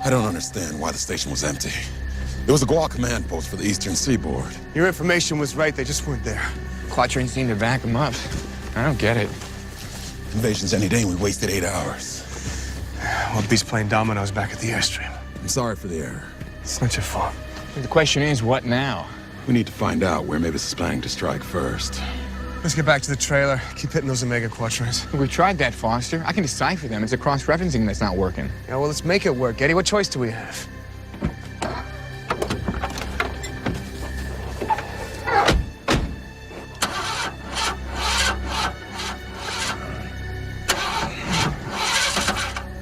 I don't understand why the station was empty. It was a Gual command post for the eastern seaboard. Your information was right, they just weren't there. Quatrains need to back them up. I don't get it. Invasion's any day and we wasted 8 hours. Well, Epis playing dominoes back at the airstream. I'm sorry for the error. It's not your fault. The question is, what now? We need to find out where Mavis is planning to strike first. Let's get back to the trailer. Keep hitting those Omega Quatrains. We've tried that, Foster. I can decipher them. It's a cross-referencing that's not working. Yeah, well, let's make it work. Eddie, what choice do we have?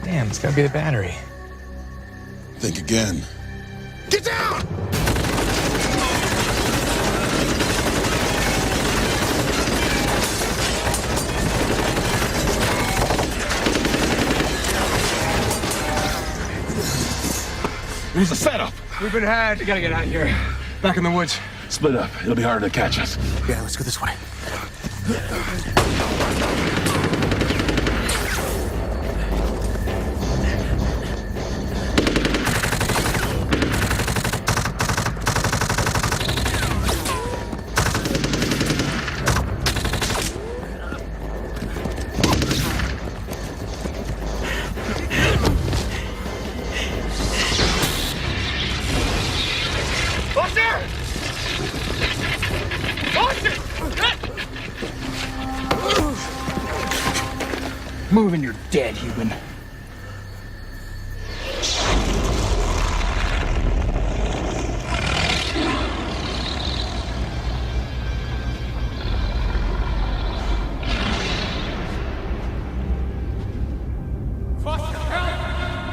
Damn, it's gotta be the battery. Think again. Get down! It was a setup. We've been had. We gotta get out of here. Back in the woods. Split up. It'll be harder to catch us. Yeah, let's go this way. Move and you're dead, human.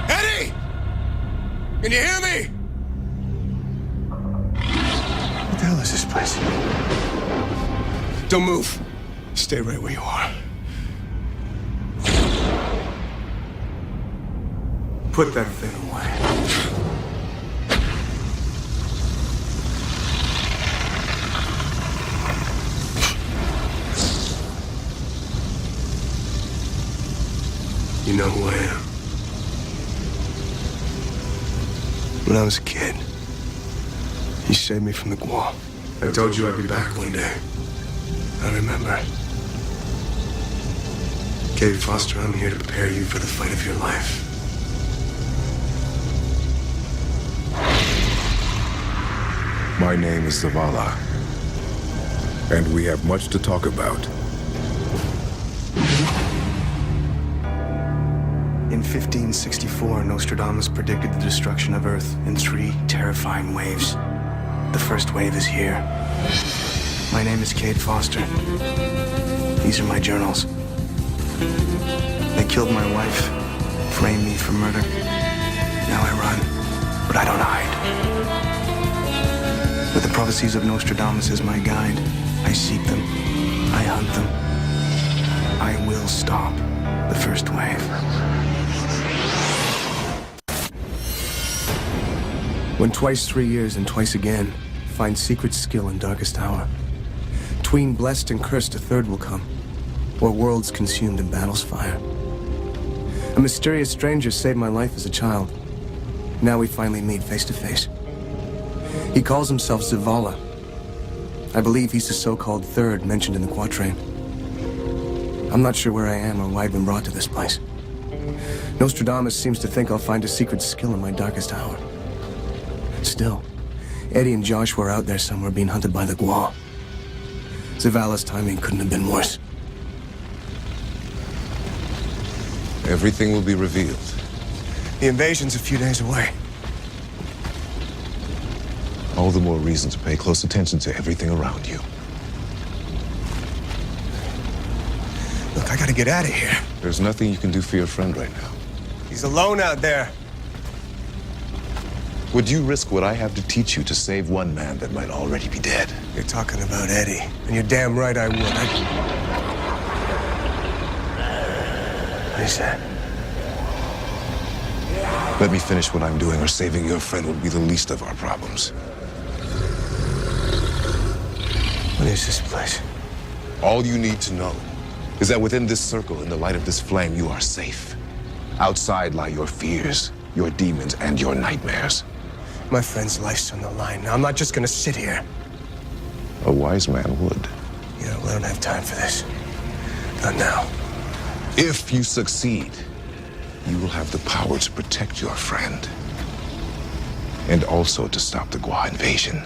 Eddie! Can you hear me? What the hell is this place? Don't move. Stay right where you are. Put that thing away. You know who I am. When I was a kid, you saved me from the Gual. I told you I'd be back one day. I remember. Cade Foster, I'm here to prepare you for the fight of your life. My name is Zavala, and we have much to talk about. In 1564, Nostradamus predicted the destruction of Earth in 3 terrifying waves. The first wave is here. My name is Cade Foster. These are my journals. They killed my wife, framed me for murder. Now I run, but I don't hide. With the prophecies of Nostradamus as my guide, I seek them, I hunt them. I will stop the first wave. When twice 3 years and twice again, find secret skill in darkest hour. Tween blessed and cursed, a third will come, or worlds consumed in battle's fire. A mysterious stranger saved my life as a child. Now we finally meet face to face. He calls himself Zavala. I believe he's the so-called third mentioned in the quatrain. I'm not sure where I am or why I've been brought to this place. Nostradamus seems to think I'll find a secret skill in my darkest hour. Still, Eddie and Josh were out there somewhere being hunted by the Gual. Zavala's timing couldn't have been worse. Everything will be revealed. The invasion's a few days away. All the more reason to pay close attention to everything around you. Look, I gotta get out of here. There's nothing you can do for your friend right now. He's alone out there. Would you risk what I have to teach you to save one man that might already be dead? You're talking about Eddie, and you're damn right I would. What is that? Let me finish what I'm doing, or saving your friend will be the least of our problems. What is this place? All you need to know is that within this circle, in the light of this flame, you are safe. Outside lie your fears, your demons, and your nightmares. My friend's life's on the line. Now, I'm not just gonna sit here. A wise man would. You know, we don't have time for this. Not now. If you succeed, you will have the power to protect your friend. And also to stop the Gua invasion.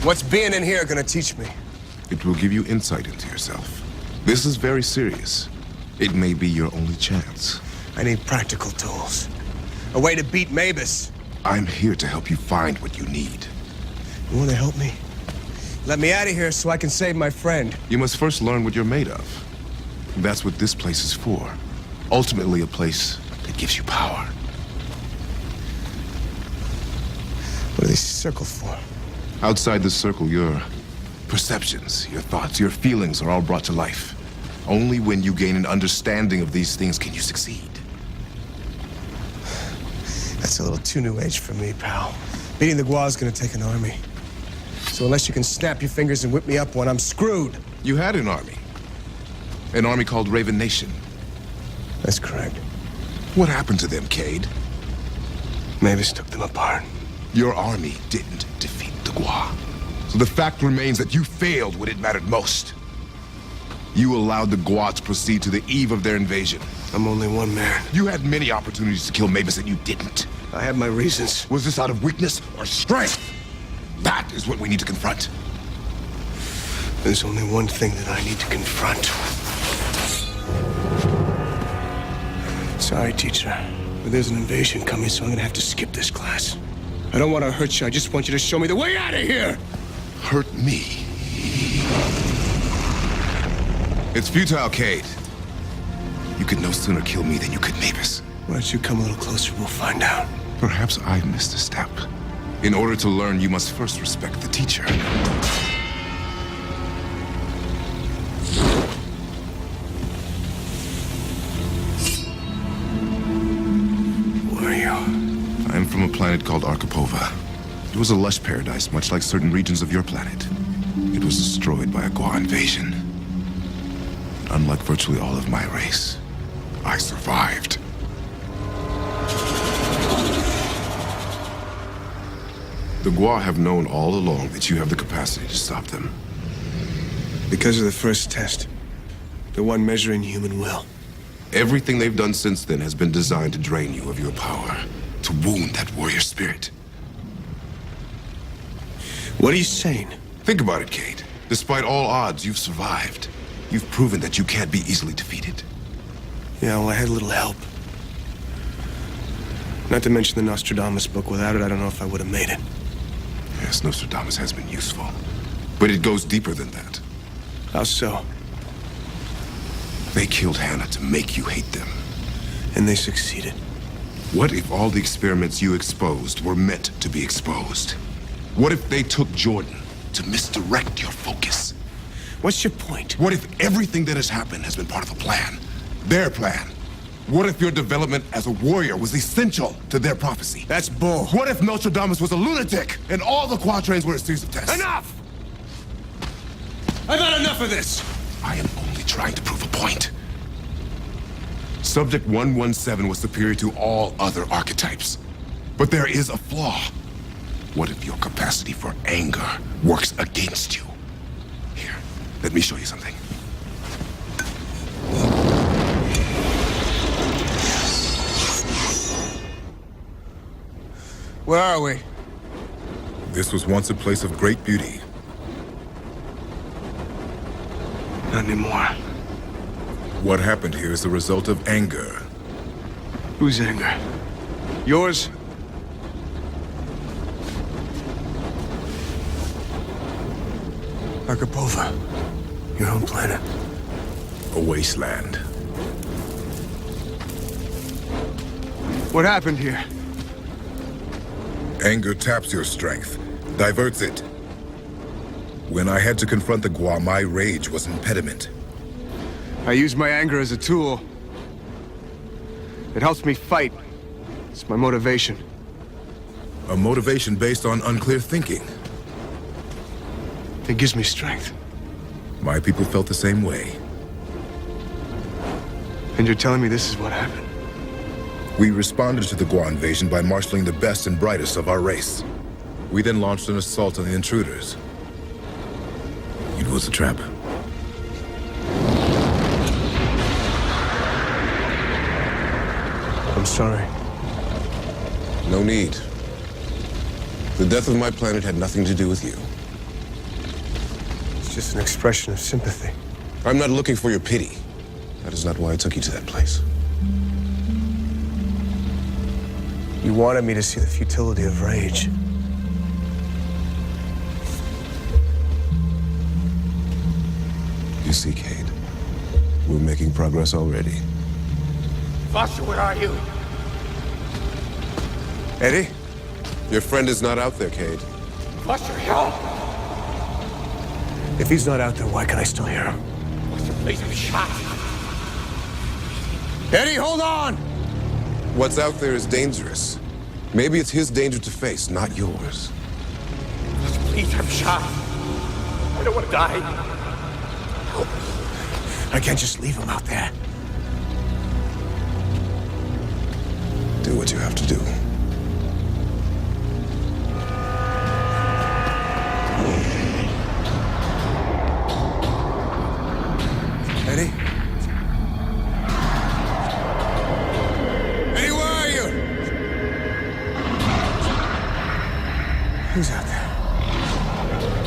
What's being in here gonna teach me? It will give you insight into yourself. This is very serious. It may be your only chance. I need practical tools. A way to beat Mavis. I'm here to help you find what you need. You wanna help me? Let me out of here so I can save my friend. You must first learn what you're made of. That's what this place is for. Ultimately, a place that gives you power. What are these circles for? Outside the circle, your perceptions, your thoughts, your feelings are all brought to life. Only when you gain an understanding of these things can you succeed. That's a little too new age for me, pal. Beating the Gua is gonna take an army. So unless you can snap your fingers and whip me up one, I'm screwed. You had an army. An army called Raven Nation. That's correct. What happened to them, Cade? Mavis took them apart. Your army didn't defeat the Gua. So the fact remains that you failed when it mattered most. You allowed the Gua to proceed to the eve of their invasion. I'm only one man. You had many opportunities to kill Mavis and you didn't. I have my reasons. Was this out of weakness or strength? That is what we need to confront. There's only one thing that I need to confront. Sorry, teacher, but there's an invasion coming, so I'm gonna have to skip this class. I don't want to hurt you, I just want you to show me the way out of here! Hurt me? It's futile, Cade. You could no sooner kill me than you could Mavis. Why don't you come a little closer, we'll find out. Perhaps I missed a step. In order to learn, you must first respect the teacher. Who are you? I'm from a planet called Archipova. It was a lush paradise, much like certain regions of your planet. It was destroyed by a Gua invasion. Unlike virtually all of my race, I survived. The Gua have known all along that you have the capacity to stop them. Because of the first test. The one measuring human will. Everything they've done since then has been designed to drain you of your power, to wound that warrior spirit. What are you saying? Think about it, Cade. Despite all odds, you've survived. You've proven that you can't be easily defeated. Yeah, well, I had a little help. Not to mention the Nostradamus book. Without it, I don't know if I would have made it. Yes, Nostradamus has been useful. But it goes deeper than that. How so? They killed Hannah to make you hate them. And they succeeded. What if all the experiments you exposed were meant to be exposed? What if they took Jordan to misdirect your focus? What's your point? What if everything that has happened has been part of a plan? Their plan? What if your development as a warrior was essential to their prophecy? That's bull. What if Nostradamus was a lunatic and all the quatrains were a series of tests? Enough! I've had enough of this! I am only trying to prove a point. Subject 117 was superior to all other archetypes. But there is a flaw. What if your capacity for anger works against you? Here, let me show you something. Where are we? This was once a place of great beauty. Not anymore. What happened here is the result of anger. Whose anger? Yours? Archipova. Your own planet. A wasteland. What happened here? Anger taps your strength, diverts it. When I had to confront the Gua, my rage was an impediment. I use my anger as a tool. It helps me fight. It's my motivation. A motivation based on unclear thinking. It gives me strength. My people felt the same way. And you're telling me this is what happened? We responded to the Gua invasion by marshaling the best and brightest of our race. We then launched an assault on the intruders. It was a trap. I'm sorry. No need. The death of my planet had nothing to do with you. It's just an expression of sympathy. I'm not looking for your pity. That is not why I took you to that place. You wanted me to see the futility of rage. You see, Cade, we're making progress already. Foster, where are you? Eddie? Your friend is not out there, Cade. Foster, help! If he's not out there, why can I still hear him? Foster, please, I'm shot. Eddie, hold on! What's out there is dangerous. Maybe it's his danger to face, not yours. Foster, please, I'm shot. I don't want to die. I can't just leave him out there. Do what you have to do. Eddie? Eddie, where are you? Who's out there?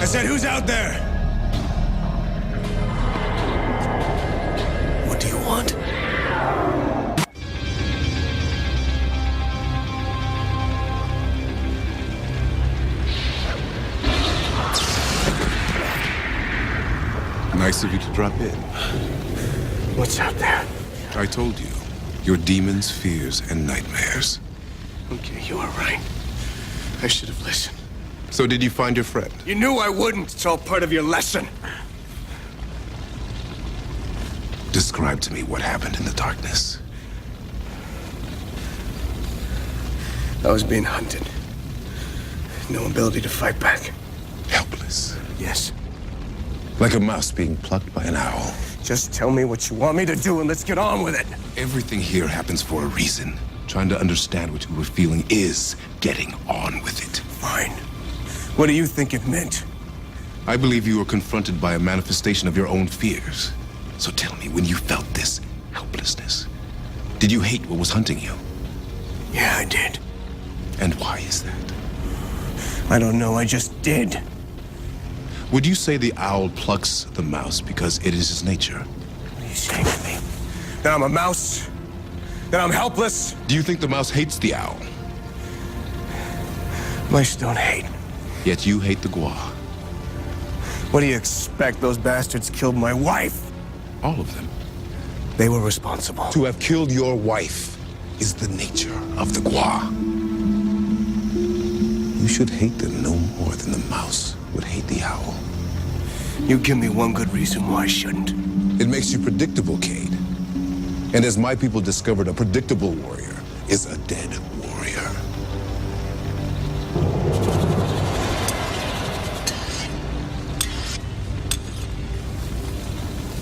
I said, who's out there? What do you want? Nice of you to drop in. What's out there? I told you. Your demons, fears, and nightmares. Okay, you are right. I should have listened. So did you find your friend? You knew I wouldn't. It's all part of your lesson. Describe to me what happened in the darkness. I was being hunted. No ability to fight back. Helpless. Yes. Like a mouse being plucked by an owl. Just tell me what you want me to do and let's get on with it. Everything here happens for a reason. Trying to understand what you were feeling is getting on with it. Fine. What do you think it meant? I believe you were confronted by a manifestation of your own fears. So tell me, when you felt this helplessness, did you hate what was hunting you? Yeah, I did. And why is that? I don't know, I just did. Would you say the owl plucks the mouse because it is his nature? What are you saying to me? That I'm a mouse? That I'm helpless? Do you think the mouse hates the owl? Mice don't hate. Yet you hate the Gua. What do you expect? Those bastards killed my wife. All of them. They were responsible. To have killed your wife is the nature of the Gua. You should hate them no more than the mouse would hate the owl. You give me one good reason why I shouldn't. It makes you predictable, Cade. And as my people discovered, a predictable warrior is a dead warrior.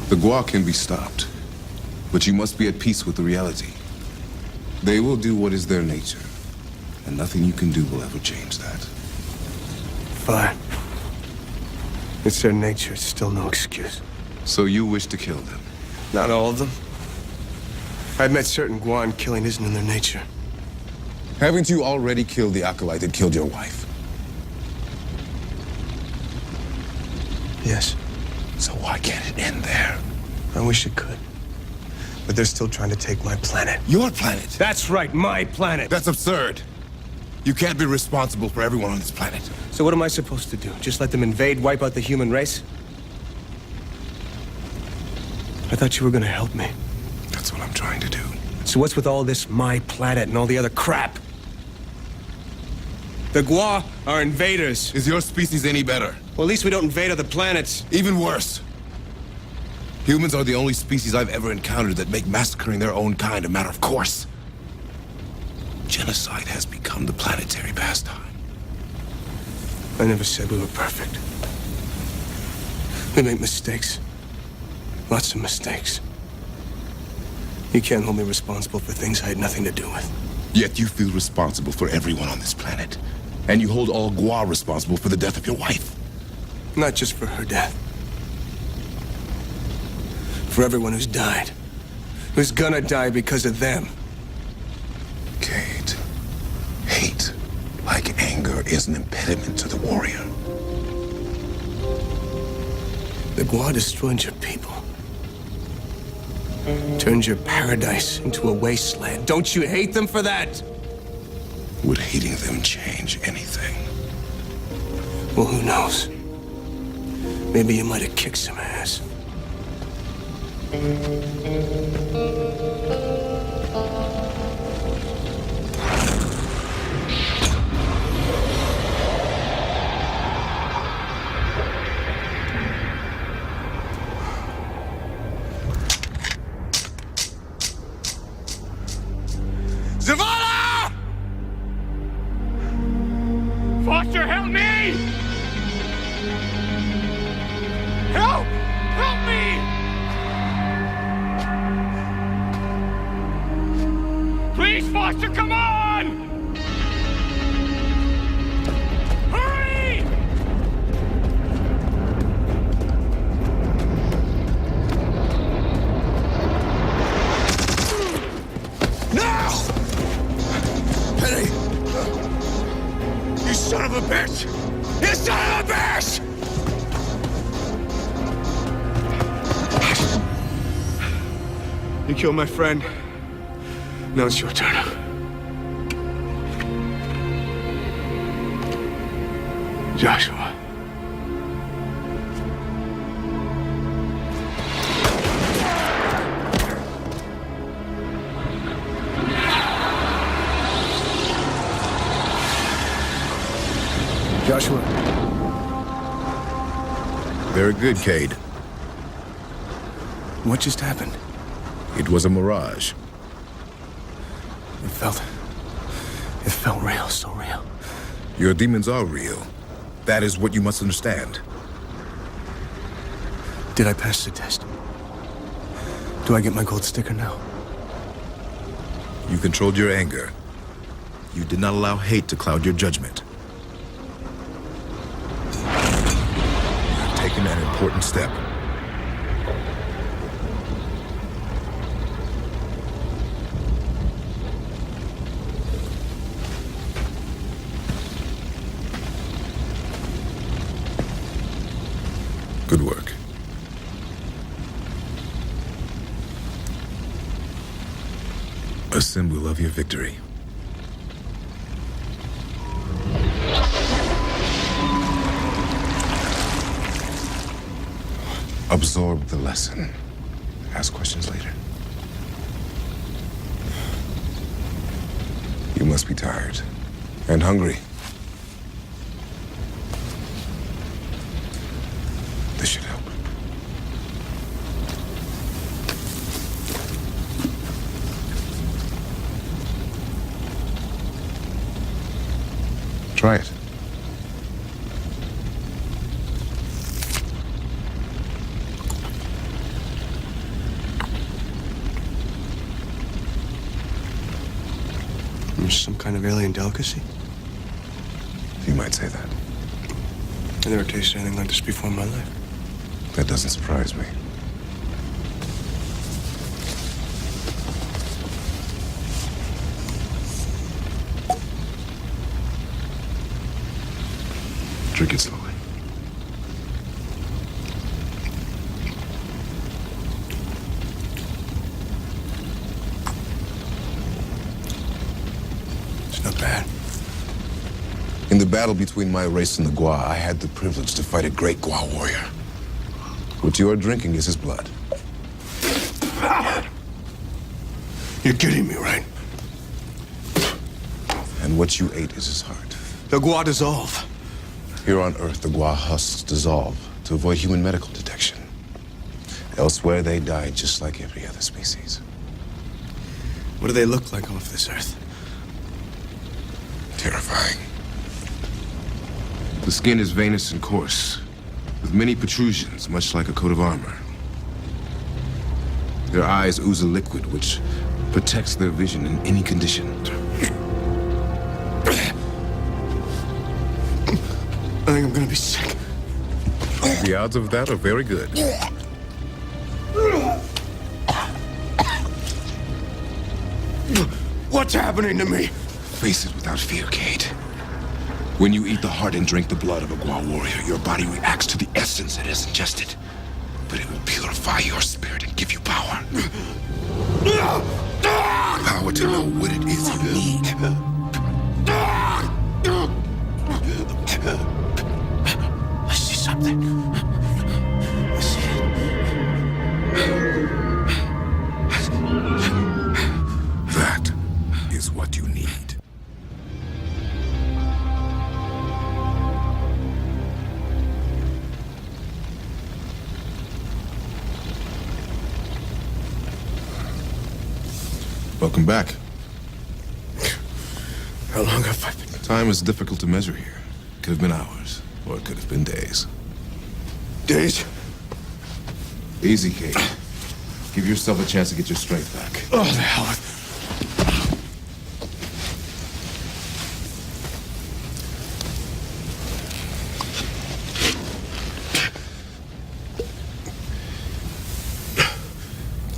The Gua can be stopped, but you must be at peace with the reality. They will do what is their nature, and nothing you can do will ever change that. Fine. It's their nature, it's still no excuse. So you wish to kill them? Not all of them. I've met certain Guan killing isn't in their nature. Haven't you already killed the acolyte that killed your wife? Yes. So why can't it end there? I wish it could. But they're still trying to take my planet. Your planet? That's right, my planet. That's absurd. You can't be responsible for everyone on this planet. So what am I supposed to do? Just let them invade, wipe out the human race? I thought you were gonna help me. That's what I'm trying to do. So what's with all this my planet and all the other crap? The Gua are invaders. Is your species any better? Well, at least we don't invade other planets. Even worse. Humans are the only species I've ever encountered that make massacring their own kind a matter of course. Genocide has become the planetary pastime. I never said we were perfect. We make mistakes. Lots of mistakes. You can't hold me responsible for things I had nothing to do with. Yet you feel responsible for everyone on this planet. And you hold all Gua responsible for the death of your wife. Not just for her death. For everyone who's died. Who's gonna die because of them. Cade, hate, like anger, is an impediment to the warrior. The Gua destroyed your people. Turned your paradise into a wasteland. Don't you hate them for that? Would hating them change anything? Well, who knows? Maybe you might have kicked some ass. Zavala! Foster, help me! Help! Help me! Please, Foster, come on! Hurry! Now! Penny! You son of a bitch! You son of a bitch! You killed my friend. Now it's your turn. Joshua. Joshua. Very good, Cade. What just happened? It was a mirage. It felt real, so real. Your demons are real. That is what you must understand. Did I pass the test? Do I get my gold sticker now? You controlled your anger. You did not allow hate to cloud your judgment. You have taken an important step. Good work. A symbol of your victory. Absorb the lesson. Ask questions later. You must be tired and hungry. This should help. Try it. Some kind of alien delicacy? You might say that. I never tasted anything like this before in my life. That doesn't surprise me. Drink it slowly. It's not bad. In the battle between my race and the Gua, I had the privilege to fight a great Gua warrior. What you are drinking is his blood. You're kidding me, right? And what you ate is his heart. The Gua dissolve. Here on Earth, the Gua husks dissolve to avoid human medical detection. Elsewhere, they die just like every other species. What do they look like off this Earth? Terrifying. The skin is veinous and coarse, with many protrusions, much like a coat of armor. Their eyes ooze a liquid which protects their vision in any condition. I think I'm gonna be sick. The odds of that are very good. What's happening to me? Face it without fear, Cade. When you eat the heart and drink the blood of a Gua warrior, your body reacts to the essence it has ingested. But it will purify your spirit and give you power. Power to know what it is you need. I see something. I see it. That is what you need. Welcome back. How long have I been? Time is difficult to measure here. Could have been hours, or it could have been days. Days? Easy, Cade. Give yourself a chance to get your strength back. Oh, the hell with...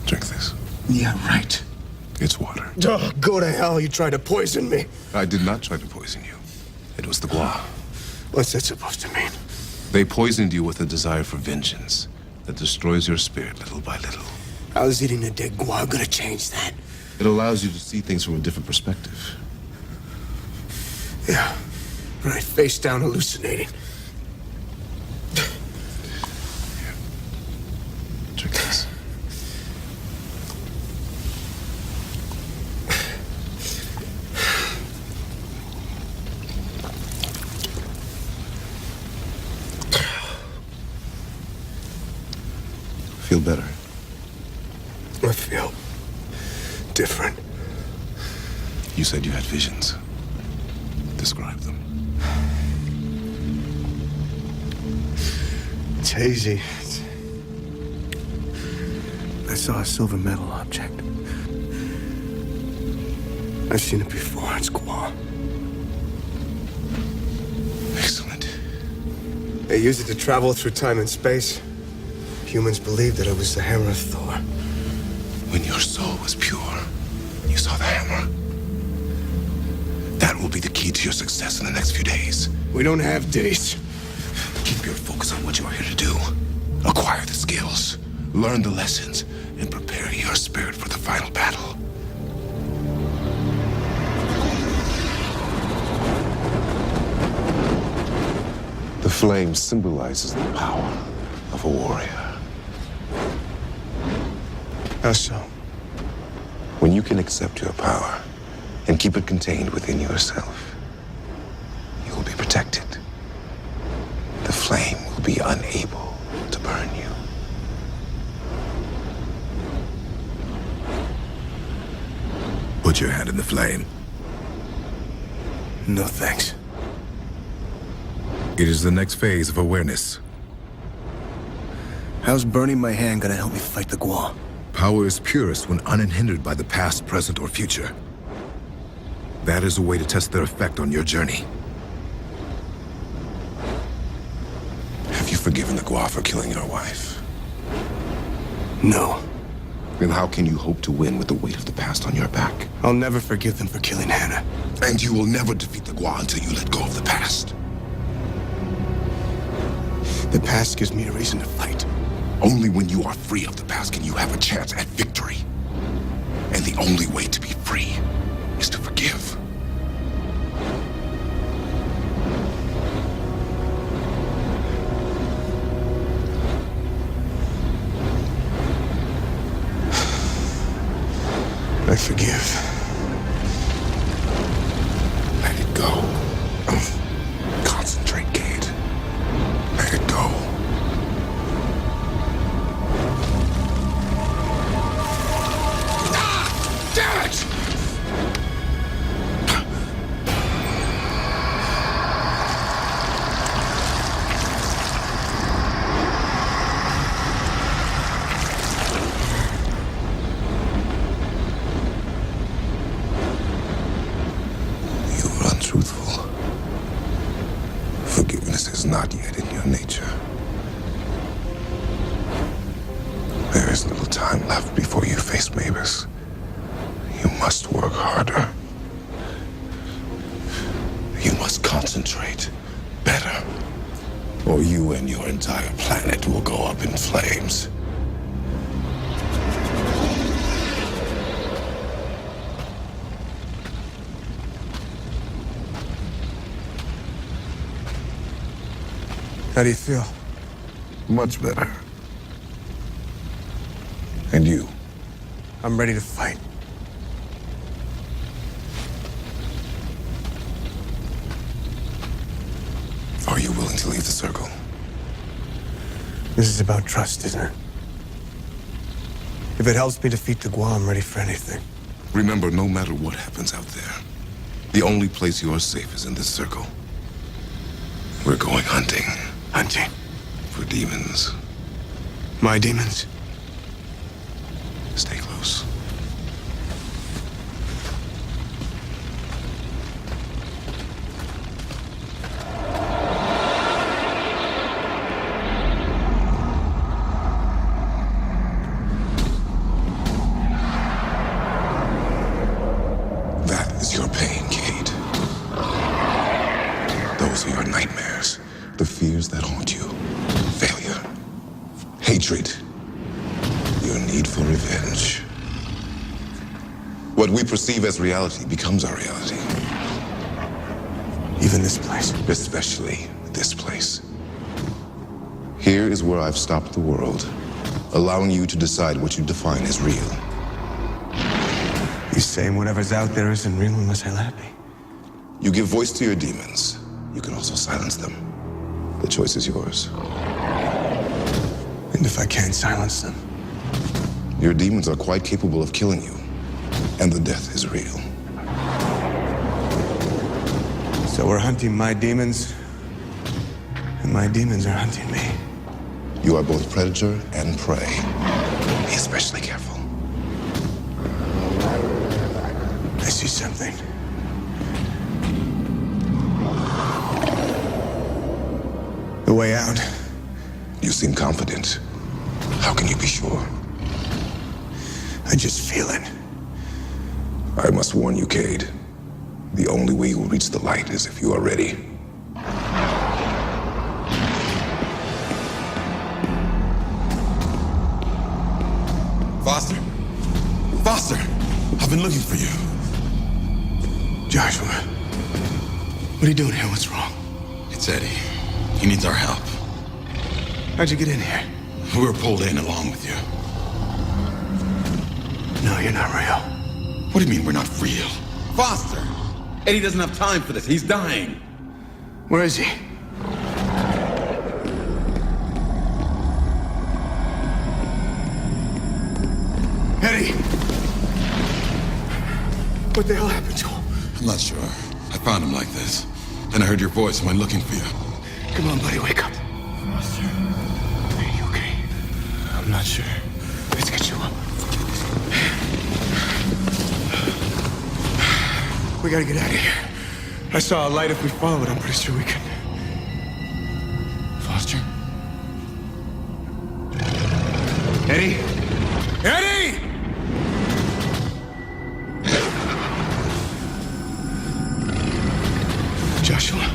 Drink this. Yeah, right. It's water. Oh, go to hell. You tried to poison me. I did not try to poison you. It was the Gua. What's that supposed to mean? They poisoned you with a desire for vengeance that destroys your spirit little by little. How is eating a dead guar gonna change that? It allows you to see things from a different perspective. Yeah. Right, face down hallucinating. Drink this. Feel better. I feel different. You said you had visions. Describe them. It's hazy. I saw a silver metal object. I've seen it before. It's Guar. Excellent. They use it to travel through time and space. Humans believed that it was the hammer of Thor. When your soul was pure, you saw the hammer. That will be the key to your success in the next few days. We don't have days. Keep your focus on what you are here to do. Acquire the skills, learn the lessons, and prepare your spirit for the final battle. The flame symbolizes the power of a warrior. How so? When you can accept your power and keep it contained within yourself, you will be protected. The flame will be unable to burn you. Put your hand in the flame. No thanks. It is the next phase of awareness. How's burning my hand gonna help me fight the Guar? Power is purest when unhindered by the past, present, or future. That is a way to test their effect on your journey. Have you forgiven the Gua for killing your wife? No. Then how can you hope to win with the weight of the past on your back? I'll never forgive them for killing Hannah. And you will never defeat the Gua until you let go of the past. The past gives me a reason to fight. Only when you are free of the past can you have a chance at victory. And the only way to be free is to forgive. I forgive. Let it go. Concentrate, Cade. Let it go. Damn it! truthful. Forgiveness is not yet in your nature. There is little time left before you face Mavis. You must work harder. You must concentrate better, or you and your entire planet will go up in flames. How do you feel? Much better. And you? I'm ready to fight. Are you willing to leave the circle? This is about trust, isn't it? If it helps me defeat the Gua, I'm ready for anything. Remember, no matter what happens out there, the only place you are safe is in this circle. We're going hunting. Hunting. For demons. My demons. Stay close. That is your pain, Cade. Those are your nightmares. The fears that haunt you. Failure. Hatred. Your need for revenge. What we perceive as reality becomes our reality. Even this place. Especially this place. Here is where I've stopped the world, allowing you to decide what you define as real. You saying whatever's out there isn't real unless I let it be? You give voice to your demons. You can also silence them. The choice is yours. And if I can't silence them? Your demons are quite capable of killing you, and the death is real. So we're hunting my demons, and my demons are hunting me. You are both predator and prey. Be especially careful. I see something. The way out. You seem confident. How can you be sure? I just feel it. I must warn you, Cade. The only way you will reach the light is if you are ready. Foster! Foster! I've been looking for you. Joshua, what are you doing here? What's wrong? It's Eddie. He needs our help. How'd you get in here? We were pulled in along with you. No, you're not real. What do you mean we're not real? Foster! Eddie doesn't have time for this. He's dying. Where is he? Eddie! What the hell happened to him? I'm not sure. I found him like this. Then I heard your voice and went looking for you. Come on, buddy, wake up. Foster, are you okay? I'm not sure. Let's get you up. We gotta get out of here. I saw a light. If we follow it, I'm pretty sure we can. Foster? Eddie? Eddie! Joshua.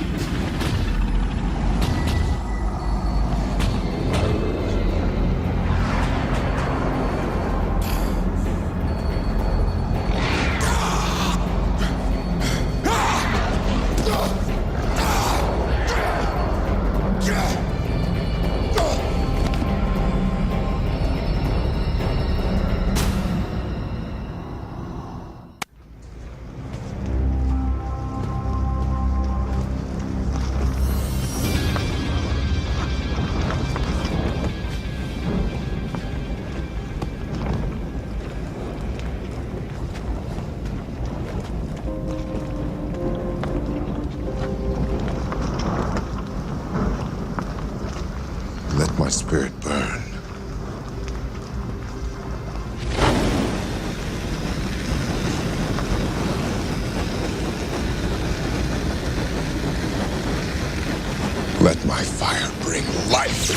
Let my spirit burn. Let my fire bring life.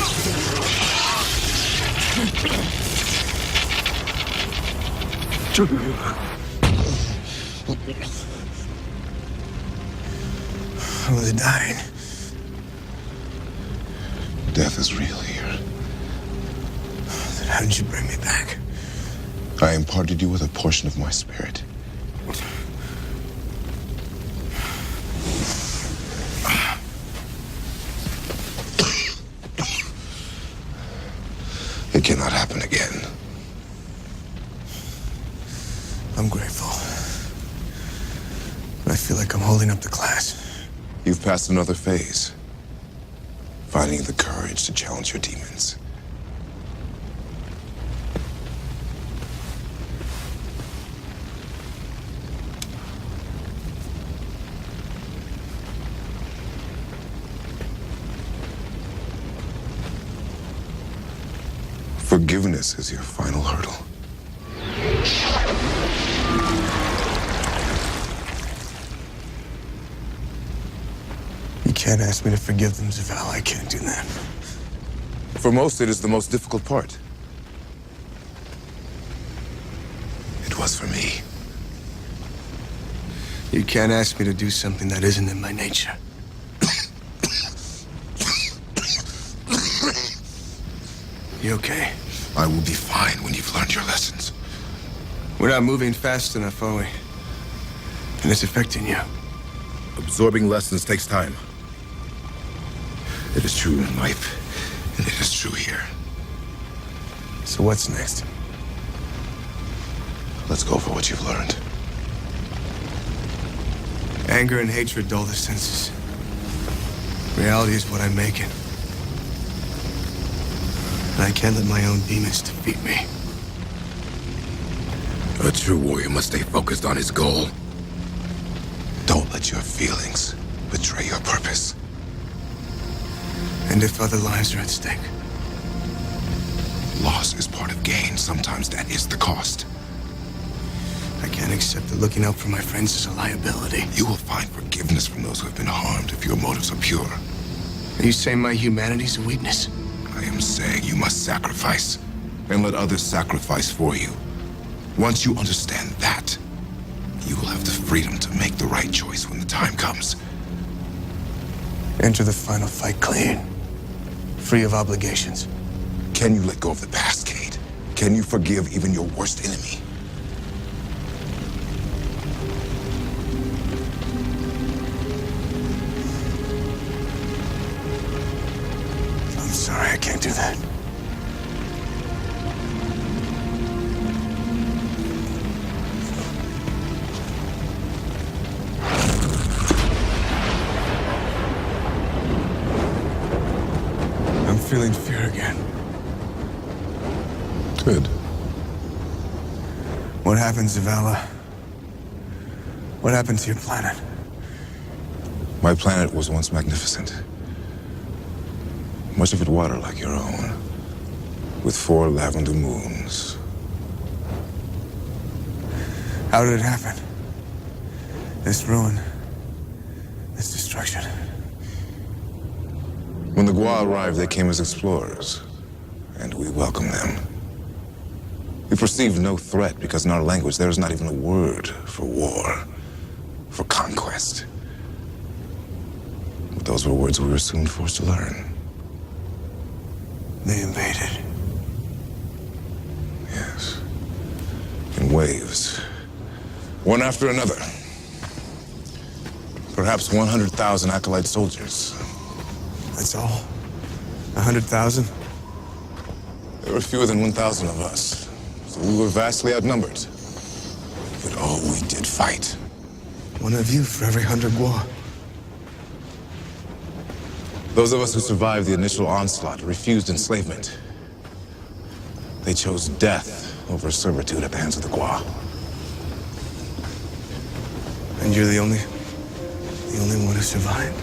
I was dying. Death is real here. Then how did you bring me back? I imparted you with a portion of my spirit. It cannot happen again. I'm grateful. But I feel like I'm holding up the class. You've passed another phase. Finding the courage to challenge your demons. Forgiveness is your final hurdle. You can't ask me to forgive them, Zavala. I can't do that. For most, it is the most difficult part. It was for me. You can't ask me to do something that isn't in my nature. You okay? I will be fine when you've learned your lessons. We're not moving fast enough, are we? And it's affecting you. Absorbing lessons takes time. It is true in life, and it is true here. So what's next? Let's go for what you've learned. Anger and hatred dull the senses. Reality is what I'm making. And I can't let my own demons defeat me. A true warrior must stay focused on his goal. Don't let your feelings betray your purpose. And if other lives are at stake? Loss is part of gain. Sometimes that is the cost. I can't accept that looking out for my friends is a liability. You will find forgiveness from those who have been harmed if your motives are pure. Are you saying my humanity's a weakness? I am saying you must sacrifice, and let others sacrifice for you. Once you understand that, you will have the freedom to make the right choice when the time comes. Enter the final fight clean. Free of obligations. Can you let go of the past, Cade? Can you forgive even your worst enemy? I'm sorry, I can't do that. I'm feeling fear again. Good. What happened, Zavala? What happened to your planet? My planet was once magnificent. Much of it water like your own, with 4 lavender moons. How did it happen? This ruin, this destruction. When the Gua arrived, they came as explorers, and we welcomed them. We perceived no threat because in our language there is not even a word for war, for conquest. But those were words we were soon forced to learn. They invaded. Yes. In waves. One after another. Perhaps 100,000 acolyte soldiers. That's all? 100,000? There were fewer than 1,000 of us, so we were vastly outnumbered. But oh, we did fight. One of you for every 100 Gua. Those of us who survived the initial onslaught refused enslavement. They chose death over servitude at the hands of the Gua. And you're the only one who survived?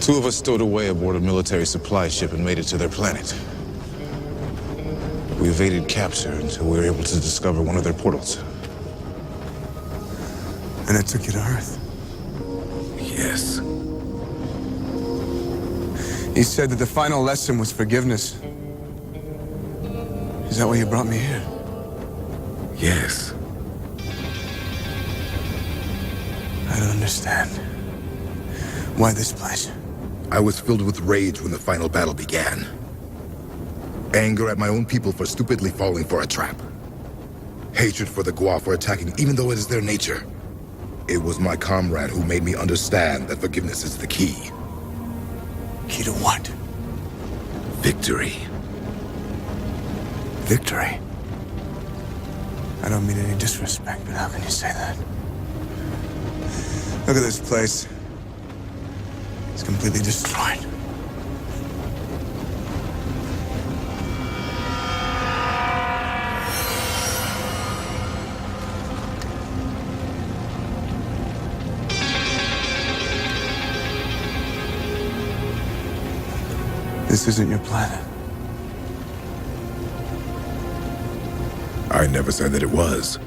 2 of us stowed away aboard a military supply ship and made it to their planet. We evaded capture until we were able to discover one of their portals. And it took you to Earth? Yes. He said that the final lesson was forgiveness. Is that why you brought me here? Yes. I don't understand. Why this place? I was filled with rage when the final battle began. Anger at my own people for stupidly falling for a trap. Hatred for the Gua for attacking, even though it is their nature. It was my comrade who made me understand that forgiveness is the key. Key to what? Victory. Victory? I don't mean any disrespect, but how can you say that? Look at this place. It's completely destroyed. This isn't your planet. I never said that it was.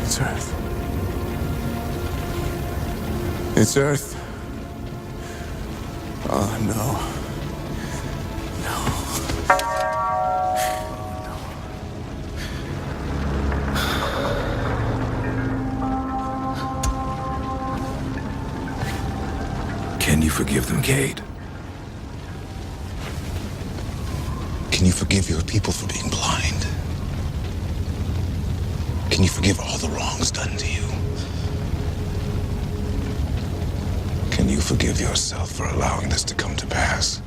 It's Earth. It's Earth. Oh, no. Can you forgive them, Cade? Can you forgive your people for being blind? Can you forgive all the wrongs done to you? Can you forgive yourself for allowing this to come to pass?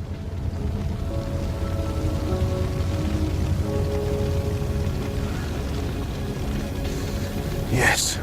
Yes.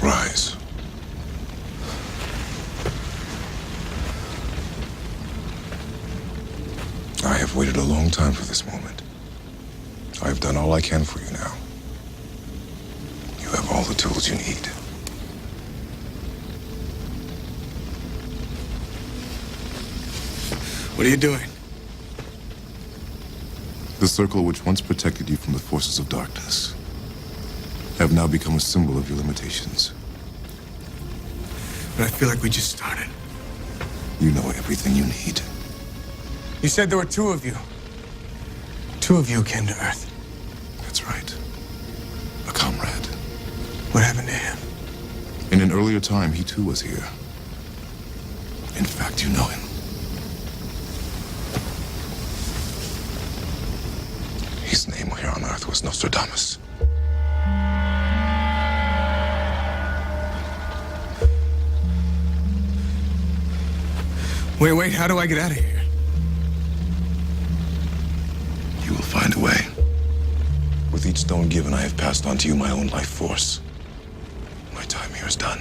Rise. I have waited a long time for this moment. I have done all I can for you now. You have all the tools you need. What are you doing? The circle which once protected you from the forces of darkness have now become a symbol of your limitations. But I feel like we just started. You know everything you need. You said there were two of you. Two of you came to Earth. That's right. A comrade. What happened to him? In an earlier time, he too was here. In fact, you know him. His name here on Earth was Nostradamus. Wait, how do I get out of here? You will find a way. With each stone given, I have passed on to you my own life force. My time here is done.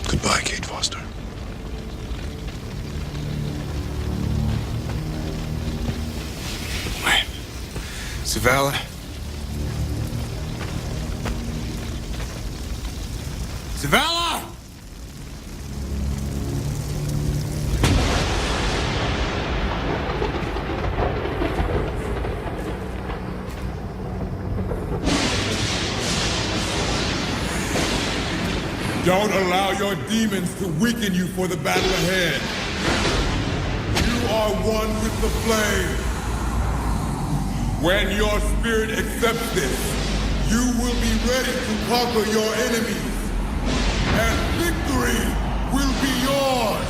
Goodbye, Kate Foster. Wait. Zavala? Zavala! Don't allow your demons to weaken you for the battle ahead. You are one with the flame. When your spirit accepts this, you will be ready to conquer your enemies. And victory will be yours.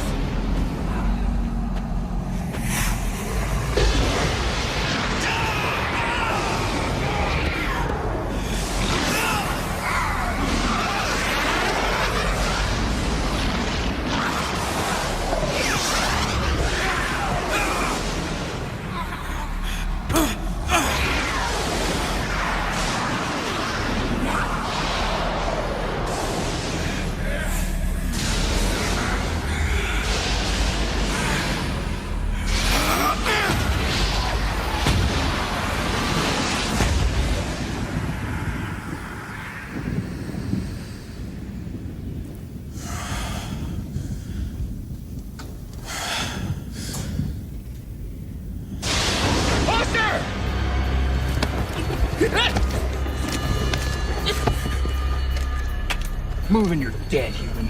Move and you're dead, human.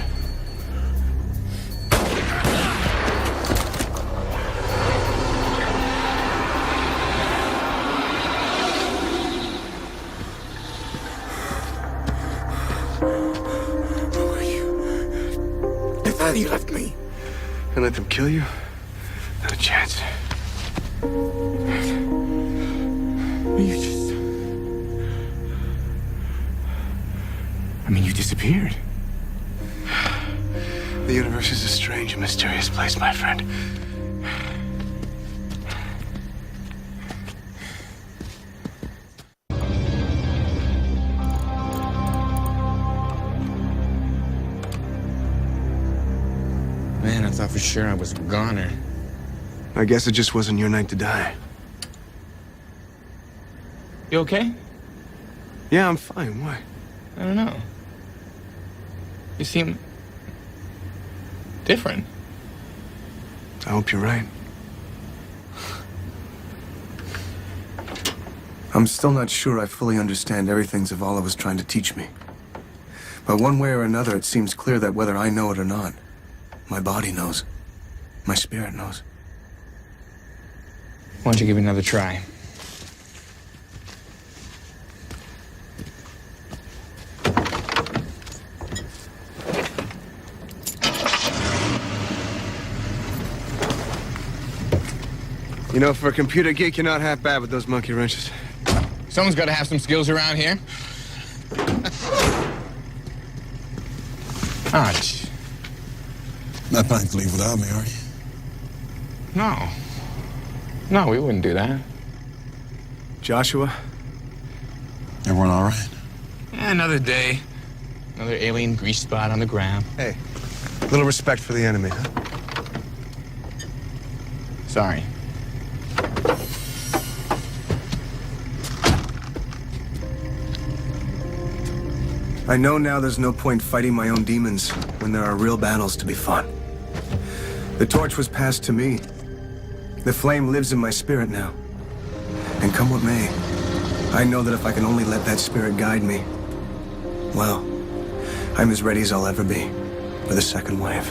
I thought you left me. And let them kill you? Not a chance. You just... I mean, you disappeared. The universe is a strange and mysterious place, my friend. Man, I thought for sure I was a goner. I guess it just wasn't your night to die. You okay? Yeah, I'm fine. Why? I don't know. You seem... different. I hope you're right. I'm still not sure I fully understand everything Zavala was trying to teach me. But one way or another, it seems clear that whether I know it or not, my body knows. My spirit knows. Why don't you give it another try? You know, for a computer geek, you're not half bad with those monkey wrenches. Someone's got to have some skills around here. Ouch. Not planning to leave without me, are you? No. No, we wouldn't do that. Joshua? Everyone all right? Yeah, another day. Another alien grease spot on the ground. Hey, a little respect for the enemy, huh? Sorry. I know now there's no point fighting my own demons when there are real battles to be fought. The torch was passed to me. The flame lives in my spirit now. And come what may, I know that if I can only let that spirit guide me, well, I'm as ready as I'll ever be for the second wave.